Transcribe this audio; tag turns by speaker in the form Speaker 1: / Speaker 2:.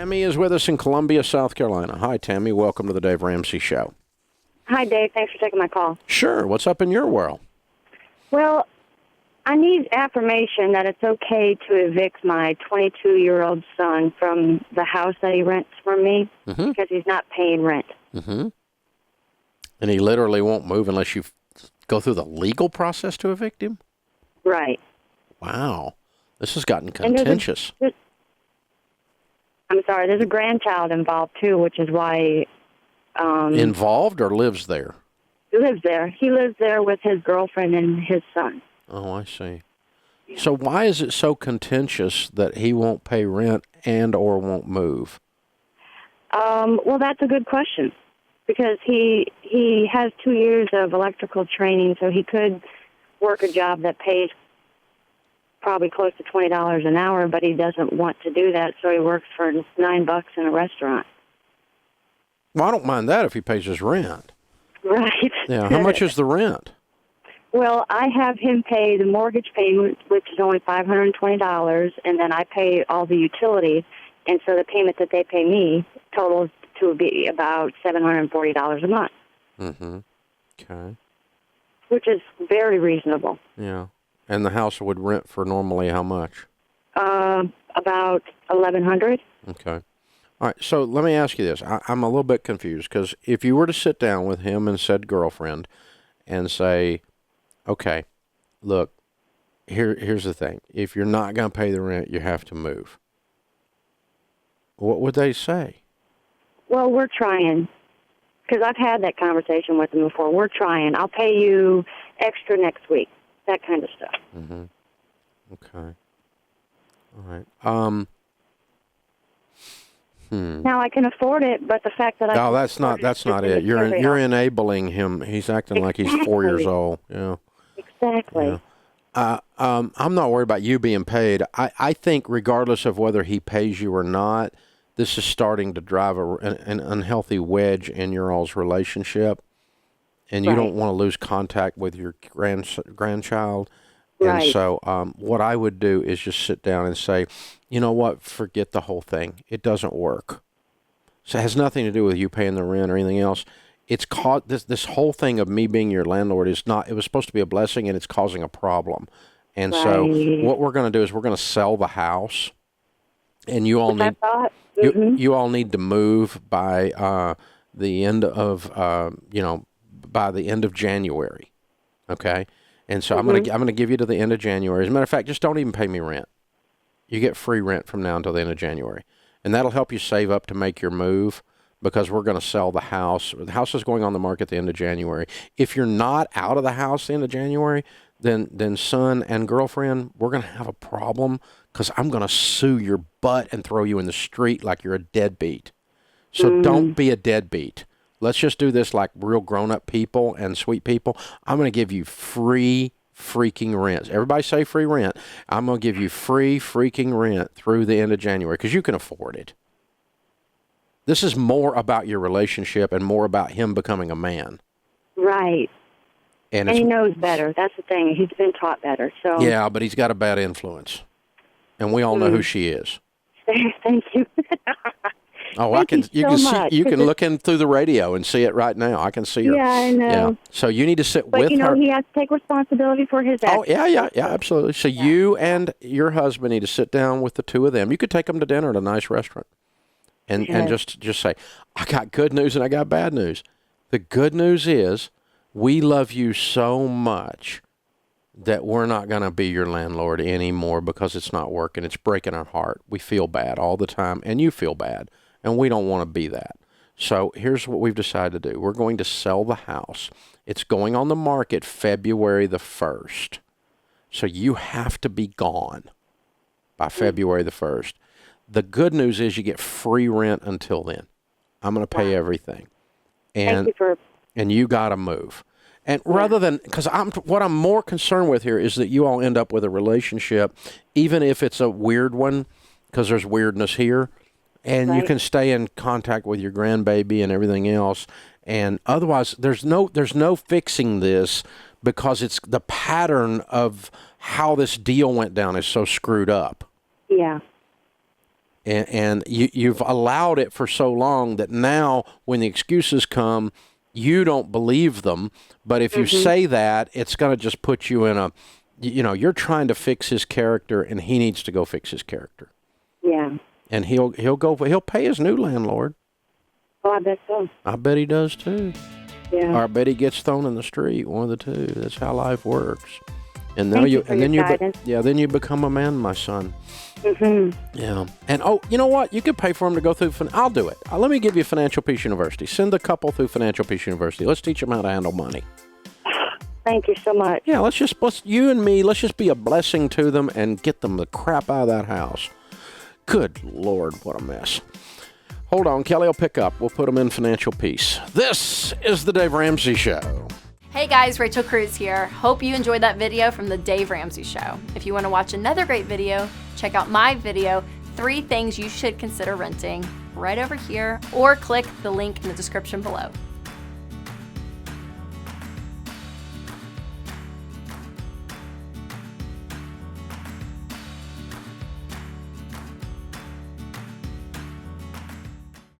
Speaker 1: Tammy is with us in Columbia, South Carolina. Hi, Tammy. Welcome to the Dave Ramsey Show.
Speaker 2: Hi, Dave. Thanks for taking my call.
Speaker 1: Sure. What's up in your world?
Speaker 2: Well, I need affirmation that it's okay to evict my 22-year-old son from the house that he rents from me because he's not paying rent.
Speaker 1: Mm-hmm. And he literally won't move unless you go through the legal process to evict him?
Speaker 2: Right.
Speaker 1: Wow. This has gotten contentious.
Speaker 2: I'm sorry, there's a grandchild involved, too, which is why...
Speaker 1: Involved or lives there?
Speaker 2: He lives there. He lives there with his girlfriend and his son.
Speaker 1: Oh, I see. Yeah. So why is it so contentious that he won't pay rent and or won't move?
Speaker 2: Well, that's a good question. Because he has 2 years of electrical training, so he could work a job that pays probably close to $20 an hour, but he doesn't want to do that, so he works for $9 in a restaurant.
Speaker 1: Well, I don't mind that if he pays his rent.
Speaker 2: Right.
Speaker 1: Yeah. How much is the rent?
Speaker 2: Well, I have him pay the mortgage payment, which is only $520, and then I pay all the utilities, and so the payment that they pay me totals to be about $740 a month.
Speaker 1: Mm-hmm. Okay.
Speaker 2: Which is very reasonable.
Speaker 1: Yeah. And the house would rent for normally how much?
Speaker 2: About $1,100.
Speaker 1: Okay. All right. So let me ask you this. I'm a little bit confused because if you were to sit down with him and said girlfriend and say, okay, look, here's the thing. If you're not going to pay the rent, you have to move. What would they say?
Speaker 2: Well, we're trying. Because I've had that conversation with them before. We're trying. I'll pay you extra next week. That kind of stuff.
Speaker 1: Mm-hmm. Okay. All right.
Speaker 2: Now I can afford it, but the fact that
Speaker 1: No, that's not it. You're enabling him. He's acting like he's 4 years old. Yeah.
Speaker 2: Exactly.
Speaker 1: Yeah. I'm not worried about you being paid. I think regardless of whether he pays you or not, this is starting to drive an unhealthy wedge in your all's relationship, and you don't want to lose contact with your grandchild.
Speaker 2: Right.
Speaker 1: And so what I would do is just sit down and say, you know what, forget the whole thing. It doesn't work. So it has nothing to do with you paying the rent or anything else. It's this whole thing of me being your landlord is not, it was supposed to be a blessing, and it's causing a problem. And so what we're going to do is we're going to sell the house, and you all need you all need to move by the end of by the end of January. Okay? And so I'm going to give you to the end of January. As a matter of fact, just don't even pay me rent. You get free rent from now until the end of January. And that'll help you save up to make your move, because we're going to sell the house. The house is going on the market at the end of January. If you're not out of the house at the end of January, then son and girlfriend, we're going to have a problem, because I'm going to sue your butt and throw you in the street like you're a deadbeat. So don't be a deadbeat. Let's just do this like real grown-up people and sweet people. I'm going to give you free freaking rent. Everybody say free rent. I'm going to give you free freaking rent through the end of January, because you can afford it. This is more about your relationship and more about him becoming a man. Right. And
Speaker 2: he knows better. That's the thing. He's been taught better. So
Speaker 1: yeah, but he's got a bad influence. And we all know who she is.
Speaker 2: Thank you.
Speaker 1: Oh, you can look in through the radio and see it right now. I can see her.
Speaker 2: Yeah, I know. Yeah.
Speaker 1: So you need to sit
Speaker 2: but
Speaker 1: with her.
Speaker 2: He has to take responsibility for his actions.
Speaker 1: Oh, yeah, absolutely. So you and your husband need to sit down with the two of them. You could take them to dinner at a nice restaurant. And just say, I got good news and I got bad news. The good news is we love you so much that we're not going to be your landlord anymore, because it's not working. It's breaking our heart. We feel bad all the time, and you feel bad, and we don't want to be that. So here's what we've decided to do. We're going to sell the house. It's going on the market February the 1st. So you have to be gone by February the 1st. The good news is you get free rent until then. I'm going to pay everything. And you got to move. And rather than, because what I'm more concerned with here is that you all end up with a relationship, even if it's a weird one, because there's weirdness here, and you can stay in contact with your grandbaby and everything else. And otherwise, there's no fixing this, because it's the pattern of how this deal went down is so screwed up.
Speaker 2: Yeah.
Speaker 1: and you've allowed it for so long that now when the excuses come, you don't believe them. But if you say that, it's going to just put you in a, you're trying to fix his character, and he needs to go fix his character.
Speaker 2: Yeah.
Speaker 1: And he'll pay his new landlord.
Speaker 2: Oh, I bet so.
Speaker 1: I bet he does too.
Speaker 2: Yeah.
Speaker 1: Or I bet he gets thrown in the street. One of the two. That's how life works. And now then you become a man, my son. Yeah. And you know what? You could pay for him to go through. I'll do it. Let me give you Financial Peace University. Send a couple through Financial Peace University. Let's teach them how to handle money.
Speaker 2: Thank you so much.
Speaker 1: Yeah. Let's you and me. Let's just be a blessing to them and get them the crap out of that house. Good Lord, what a mess. Hold on, Kelly will pick up. We'll put them in Financial Peace. This is the Dave Ramsey Show.
Speaker 3: Hey guys, Rachel Cruz here. Hope you enjoyed that video from the Dave Ramsey Show. If you want to watch another great video, check out my video, 3 Things You Should Consider Renting, right over here, or click the link in the description below.